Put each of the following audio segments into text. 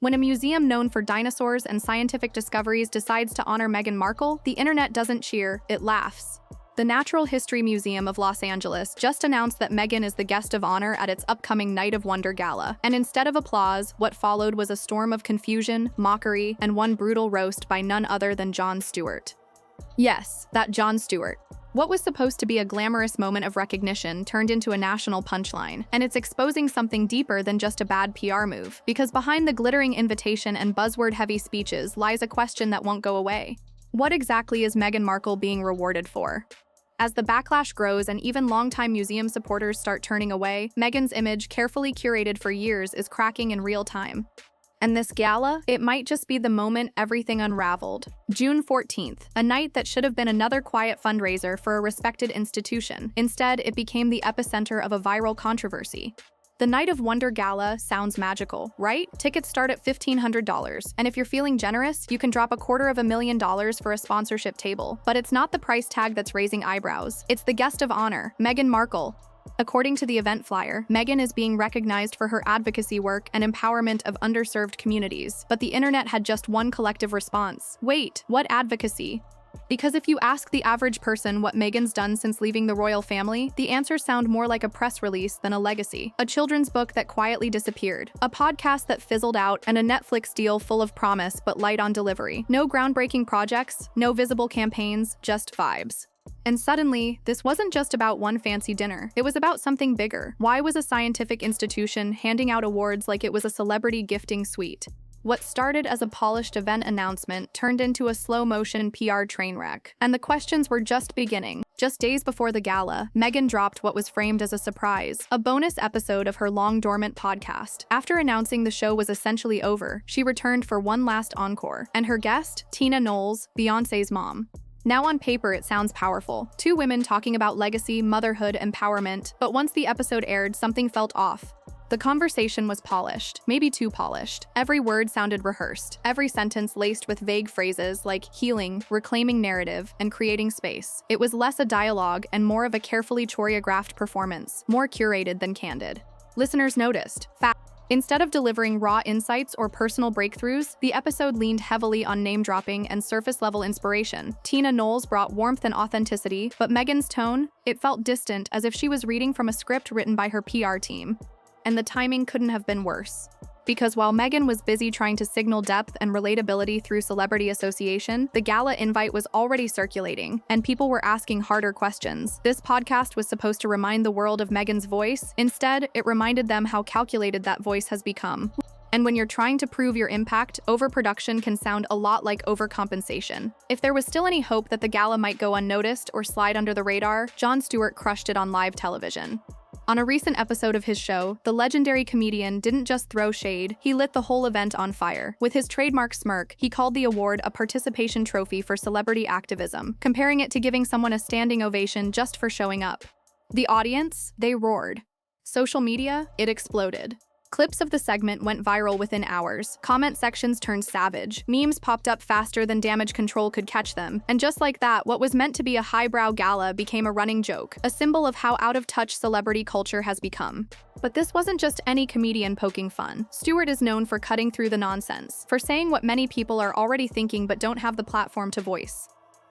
When a museum known for dinosaurs and scientific discoveries decides to honor Meghan Markle, the internet doesn't cheer, it laughs. The Natural History Museum of Los Angeles just announced that Meghan is the guest of honor at its upcoming Night of Wonder Gala, and instead of applause, what followed was a storm of confusion, mockery, and one brutal roast by none other than Jon Stewart. Yes, that Jon Stewart. What was supposed to be a glamorous moment of recognition turned into a national punchline, and it's exposing something deeper than just a bad PR move, because behind the glittering invitation and buzzword-heavy speeches lies a question that won't go away. What exactly is Meghan Markle being rewarded for? As the backlash grows and even longtime museum supporters start turning away, Meghan's image, carefully curated for years, is cracking in real time. And this gala, it might just be the moment everything unraveled. June 14th, a night that should have been another quiet fundraiser for a respected institution. Instead, it became the epicenter of a viral controversy. The Night of Wonder Gala sounds magical, right? Tickets start at $1,500, and if you're feeling generous, you can drop $250,000 for a sponsorship table. But it's not the price tag that's raising eyebrows. It's the guest of honor, Meghan Markle. According to the event flyer, Meghan is being recognized for her advocacy work and empowerment of underserved communities. But the internet had just one collective response. Wait, what advocacy? Because if you ask the average person what Meghan's done since leaving the royal family, the answers sound more like a press release than a legacy. A children's book that quietly disappeared, a podcast that fizzled out, and a Netflix deal full of promise but light on delivery. No groundbreaking projects, no visible campaigns, just vibes. And suddenly, this wasn't just about one fancy dinner. It was about something bigger. Why was a scientific institution handing out awards like it was a celebrity gifting suite? What started as a polished event announcement turned into a slow-motion PR train wreck. And the questions were just beginning. Just days before the gala, Meghan dropped what was framed as a surprise, a bonus episode of her long-dormant podcast. After announcing the show was essentially over, she returned for one last encore. And her guest, Tina Knowles, Beyoncé's mom. Now on paper, it sounds powerful. Two women talking about legacy, motherhood, empowerment. But once the episode aired, something felt off. The conversation was polished, maybe too polished. Every word sounded rehearsed, every sentence laced with vague phrases like healing, reclaiming narrative, and creating space. It was less a dialogue and more of a carefully choreographed performance, more curated than candid. Listeners noticed. Instead of delivering raw insights or personal breakthroughs, the episode leaned heavily on name-dropping and surface-level inspiration. Tina Knowles brought warmth and authenticity, but Meghan's tone, it felt distant, as if she was reading from a script written by her PR team. And the timing couldn't have been worse. Because while Meghan was busy trying to signal depth and relatability through celebrity association, the gala invite was already circulating, and people were asking harder questions. This podcast was supposed to remind the world of Meghan's voice. Instead, it reminded them how calculated that voice has become. And when you're trying to prove your impact, overproduction can sound a lot like overcompensation. If there was still any hope that the gala might go unnoticed or slide under the radar, Jon Stewart crushed it on live television. On a recent episode of his show, the legendary comedian didn't just throw shade, he lit the whole event on fire. With his trademark smirk, he called the award a participation trophy for celebrity activism, comparing it to giving someone a standing ovation just for showing up. The audience, they roared. Social media, it exploded. Clips of the segment went viral within hours. Comment sections turned savage. Memes popped up faster than damage control could catch them. And just like that, what was meant to be a highbrow gala became a running joke, a symbol of how out of touch celebrity culture has become. But this wasn't just any comedian poking fun. Stewart is known for cutting through the nonsense, for saying what many people are already thinking but don't have the platform to voice.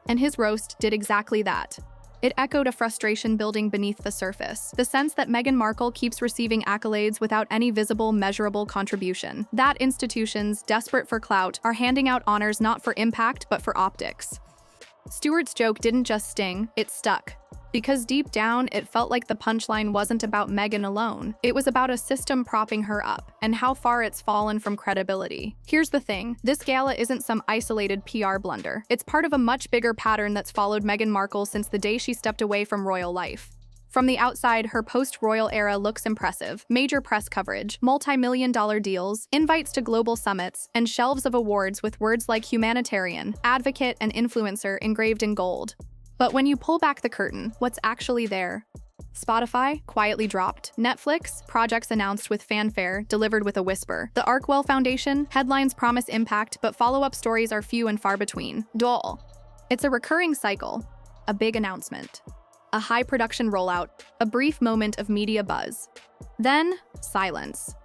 And his roast did exactly that. It echoed a frustration building beneath the surface, the sense that Meghan Markle keeps receiving accolades without any visible, measurable contribution. That institutions, desperate for clout, are handing out honors not for impact but for optics. Stewart's joke didn't just sting, it stuck. Because deep down, it felt like the punchline wasn't about Meghan alone. It was about a system propping her up, and how far it's fallen from credibility. Here's the thing, this gala isn't some isolated PR blunder. It's part of a much bigger pattern that's followed Meghan Markle since the day she stepped away from royal life. From the outside, her post-royal era looks impressive. Major press coverage, multi-million-dollar deals, invites to global summits, and shelves of awards with words like humanitarian, advocate, and influencer engraved in gold. But when you pull back the curtain, what's actually there? Spotify, quietly dropped. Netflix, projects announced with fanfare, delivered with a whisper. The Arkwell Foundation, headlines promise impact, but follow-up stories are few and far between. Dull. It's a recurring cycle. A big announcement. A high production rollout. A brief moment of media buzz. Then, silence.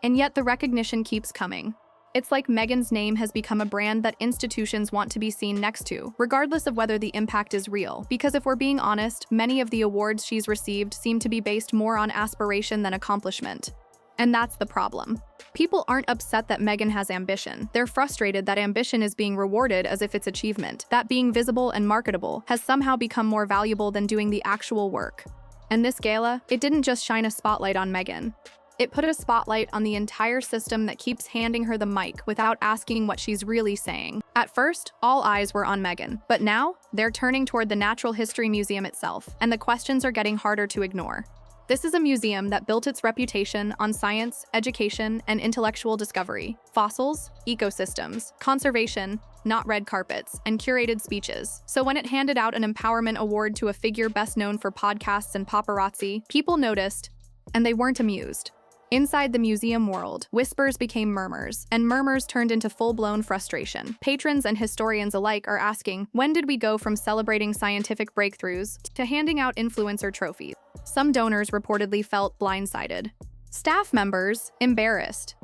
And yet the recognition keeps coming. It's like Meghan's name has become a brand that institutions want to be seen next to, regardless of whether the impact is real. Because if we're being honest, many of the awards she's received seem to be based more on aspiration than accomplishment. And that's the problem. People aren't upset that Meghan has ambition. They're frustrated that ambition is being rewarded as if it's achievement, that being visible and marketable has somehow become more valuable than doing the actual work. And this gala, it didn't just shine a spotlight on Meghan. It put a spotlight on the entire system that keeps handing her the mic without asking what she's really saying. At first, all eyes were on Meghan, but now they're turning toward the Natural History Museum itself, and the questions are getting harder to ignore. This is a museum that built its reputation on science, education, and intellectual discovery, fossils, ecosystems, conservation, not red carpets, and curated speeches. So when it handed out an empowerment award to a figure best known for podcasts and paparazzi, people noticed, and they weren't amused. Inside the museum world, whispers became murmurs, and murmurs turned into full-blown frustration. Patrons and historians alike are asking, when did we go from celebrating scientific breakthroughs to handing out influencer trophies? Some donors reportedly felt blindsided. Staff members, embarrassed.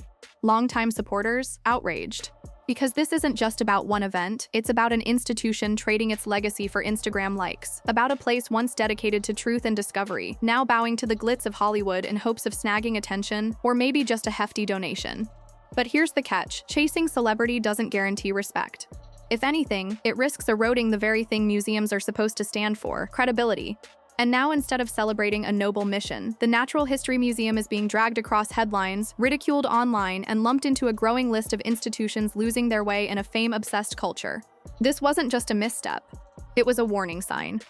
Longtime supporters, outraged. Because this isn't just about one event, it's about an institution trading its legacy for Instagram likes, about a place once dedicated to truth and discovery, now bowing to the glitz of Hollywood in hopes of snagging attention, or maybe just a hefty donation. But here's the catch: chasing celebrity doesn't guarantee respect. If anything, it risks eroding the very thing museums are supposed to stand for: credibility. And now, instead of celebrating a noble mission, the Natural History Museum is being dragged across headlines, ridiculed online, and lumped into a growing list of institutions losing their way in a fame-obsessed culture. This wasn't just a misstep. It was a warning sign.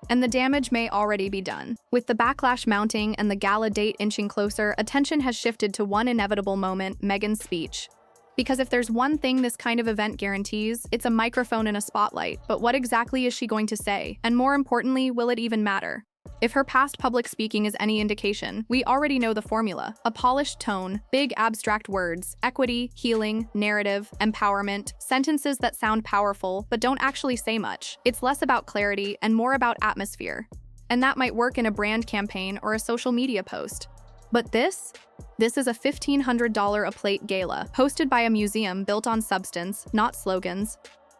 And the damage may already be done. With the backlash mounting and the gala date inching closer, attention has shifted to one inevitable moment: Meghan's speech. Because if there's one thing this kind of event guarantees, it's a microphone and a spotlight. But what exactly is she going to say? And more importantly, will it even matter? If her past public speaking is any indication, we already know the formula: a polished tone, big abstract words, equity, healing, narrative, empowerment, sentences that sound powerful but don't actually say much. It's less about clarity and more about atmosphere. And that might work in a brand campaign or a social media post. But this is a $1,500 a plate gala, hosted by a museum built on substance, not slogans.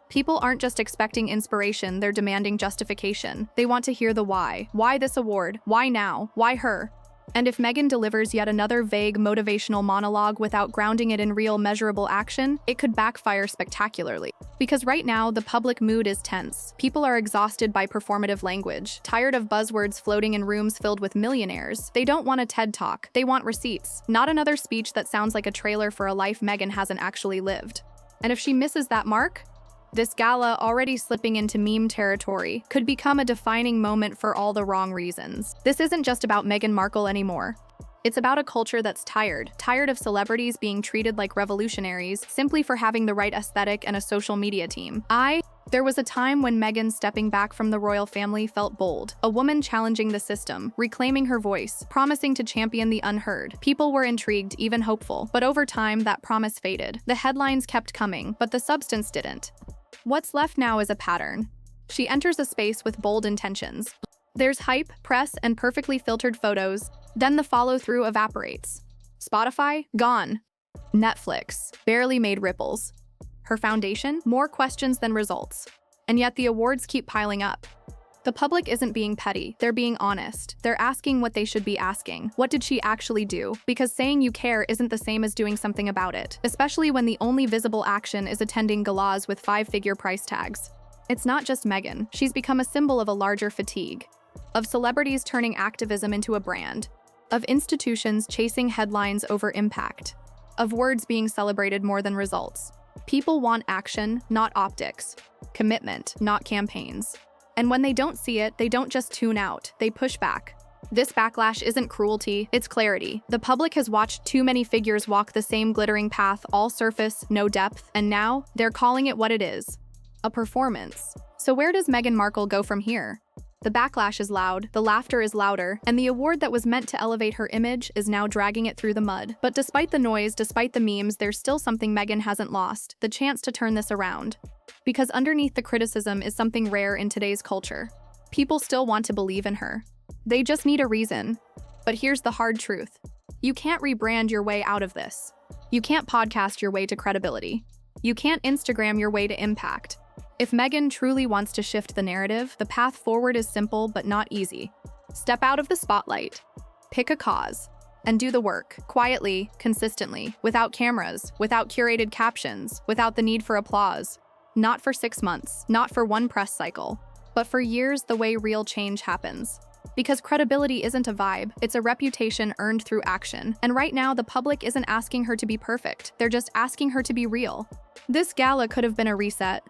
People aren't just expecting inspiration, they're demanding justification. They want to hear the why. Why this award? Why now? Why her? And if Meghan delivers yet another vague motivational monologue without grounding it in real measurable action, it could backfire spectacularly. Because right now, the public mood is tense. People are exhausted by performative language, tired of buzzwords floating in rooms filled with millionaires. They don't want a TED Talk. They want receipts, not another speech that sounds like a trailer for a life Meghan hasn't actually lived. And if she misses that mark, this gala, already slipping into meme territory, could become a defining moment for all the wrong reasons. This isn't just about Meghan Markle anymore. It's about a culture that's tired of celebrities being treated like revolutionaries simply for having the right aesthetic and a social media team. There was a time when Meghan stepping back from the royal family felt bold. A woman challenging the system, reclaiming her voice, promising to champion the unheard. People were intrigued, even hopeful. But over time, that promise faded. The headlines kept coming, but the substance didn't. What's left now is a pattern. She enters a space with bold intentions. There's hype, press, and perfectly filtered photos. Then the follow-through evaporates. Spotify? Gone. Netflix? Barely made ripples. Her foundation? More questions than results. And yet the awards keep piling up. The public isn't being petty, they're being honest. They're asking what they should be asking. What did she actually do? Because saying you care isn't the same as doing something about it, especially when the only visible action is attending galas with 5-figure price tags. It's not just Meghan. She's become a symbol of a larger fatigue. Of celebrities turning activism into a brand. Of institutions chasing headlines over impact. Of words being celebrated more than results. People want action, not optics. Commitment, not campaigns. And when they don't see it, they don't just tune out, they push back. This backlash isn't cruelty, it's clarity. The public has watched too many figures walk the same glittering path, all surface, no depth, and now they're calling it what it is: a performance. So where does Meghan Markle go from here? The backlash is loud, the laughter is louder, and the award that was meant to elevate her image is now dragging it through the mud. But despite the noise, despite the memes, there's still something Meghan hasn't lost: the chance to turn this around. Because underneath the criticism is something rare in today's culture. People still want to believe in her. They just need a reason. But here's the hard truth: you can't rebrand your way out of this. You can't podcast your way to credibility. You can't Instagram your way to impact. If Meghan truly wants to shift the narrative, the path forward is simple but not easy. Step out of the spotlight, pick a cause, and do the work, quietly, consistently, without cameras, without curated captions, without the need for applause. Not for 6 months, not for one press cycle, but for years the way real change happens. Because credibility isn't a vibe, it's a reputation earned through action. And right now, the public isn't asking her to be perfect, they're just asking her to be real. This gala could have been a reset.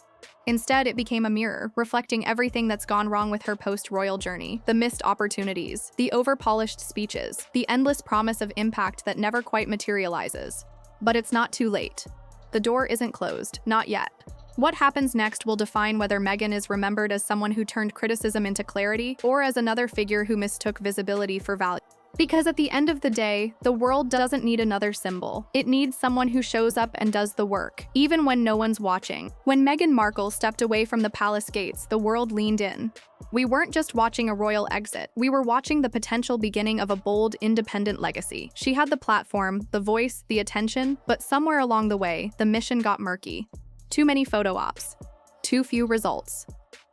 Instead, it became a mirror, reflecting everything that's gone wrong with her post-royal journey, the missed opportunities, the over-polished speeches, the endless promise of impact that never quite materializes. But it's not too late. The door isn't closed, not yet. What happens next will define whether Meghan is remembered as someone who turned criticism into clarity or as another figure who mistook visibility for value. Because at the end of the day, the world doesn't need another symbol. It needs someone who shows up and does the work, even when no one's watching. When Meghan Markle stepped away from the palace gates, the world leaned in. We weren't just watching a royal exit, we were watching the potential beginning of a bold, independent legacy. She had the platform, the voice, the attention, but somewhere along the way, the mission got murky. Too many photo ops, too few results,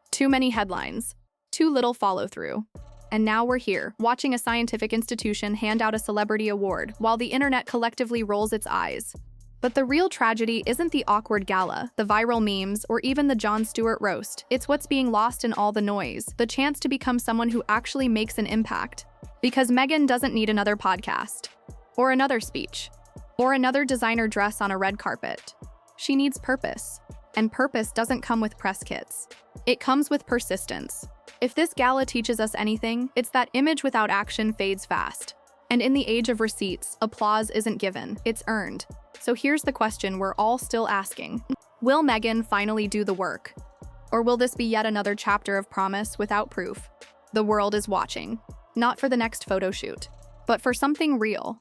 too many headlines, too little follow-through. And now we're here, watching a scientific institution hand out a celebrity award while the internet collectively rolls its eyes. But the real tragedy isn't the awkward gala, the viral memes, or even the Jon Stewart roast. It's what's being lost in all the noise, the chance to become someone who actually makes an impact. Because Meghan doesn't need another podcast, or another speech, or another designer dress on a red carpet. She needs purpose, and purpose doesn't come with press kits. It comes with persistence. If this gala teaches us anything, it's that image without action fades fast. And in the age of receipts, applause isn't given, it's earned. So here's the question we're all still asking. Will Meghan finally do the work? Or will this be yet another chapter of promise without proof? The world is watching, not for the next photo shoot, but for something real.